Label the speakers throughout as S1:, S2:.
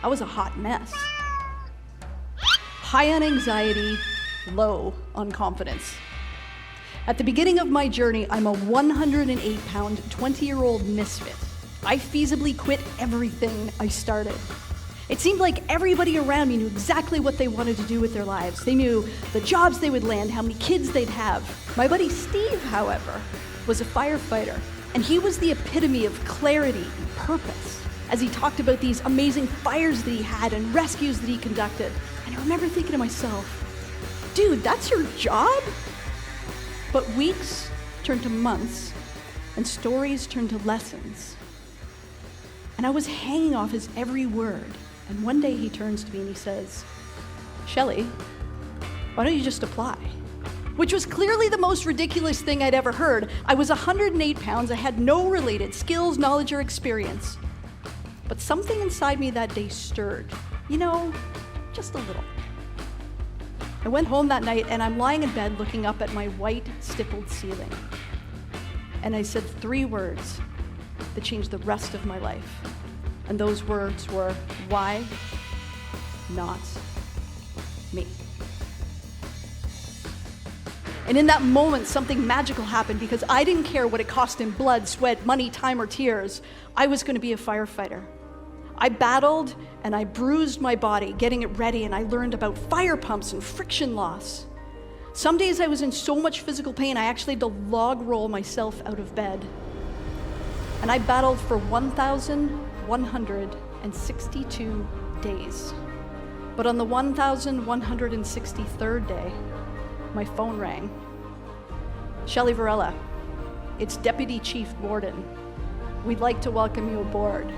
S1: I was a hot mess. High on anxiety, low on confidence. At the beginning of my journey, I'm a 108-pound, 20-year-old misfit. I feasibly quit everything I started. It seemed like everybody around me knew exactly what they wanted to do with their lives. They knew the jobs they would land, how many kids they'd have. My buddy Steve, however, was a firefighter, and he was the epitome of clarity and purpose as he talked about these amazing fires that he had and rescues that he conducted. And I remember thinking to myself, dude, that's your job? But weeks turned to months, and stories turned to lessons. And I was hanging off his every word. And one day he turns to me and he says, Shelli, why don't you just apply? Which was clearly the most ridiculous thing I'd ever heard. I was 108 pounds, I had no related skills, knowledge, or experience. But something inside me that day stirred. You know, just a little. I went home that night and I'm lying in bed looking up at my white stippled ceiling. And I said 3 words that changed the rest of my life. And those words were, why not me? And in that moment, something magical happened because I didn't care what it cost in blood, sweat, money, time, or tears. I was going to be a firefighter. I battled and I bruised my body, getting it ready, and I learned about fire pumps and friction loss. Some days I was in so much physical pain, I actually had to log roll myself out of bed. And I battled for 1,162 days. But on the 1,163rd day, my phone rang. Shelli Varela, it's Deputy Chief Warden. We'd like to welcome you aboard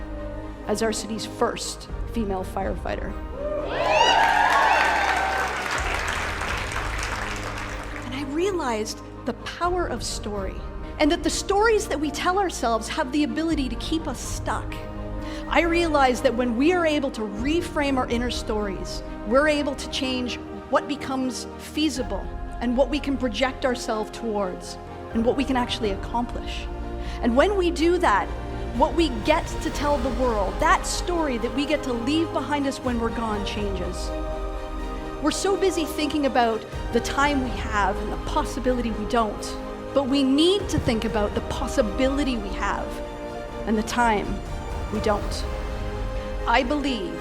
S1: as our city's first female firefighter. And I realized the power of story, and that the stories that we tell ourselves have the ability to keep us stuck. I realized that when we are able to reframe our inner stories, we're able to change what becomes feasible and what we can project ourselves towards and what we can actually accomplish. And when we do that, what we get to tell the world, that story that we get to leave behind us when we're gone, changes. We're so busy thinking about the time we have and the possibility we don't, but we need to think about the possibility we have and the time we don't. I believe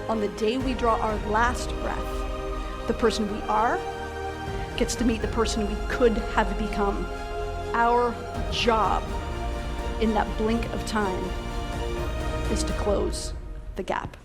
S1: on the day we draw our last breath, the person we are gets to meet the person we could have become. Our job in that blink of time is to close the gap.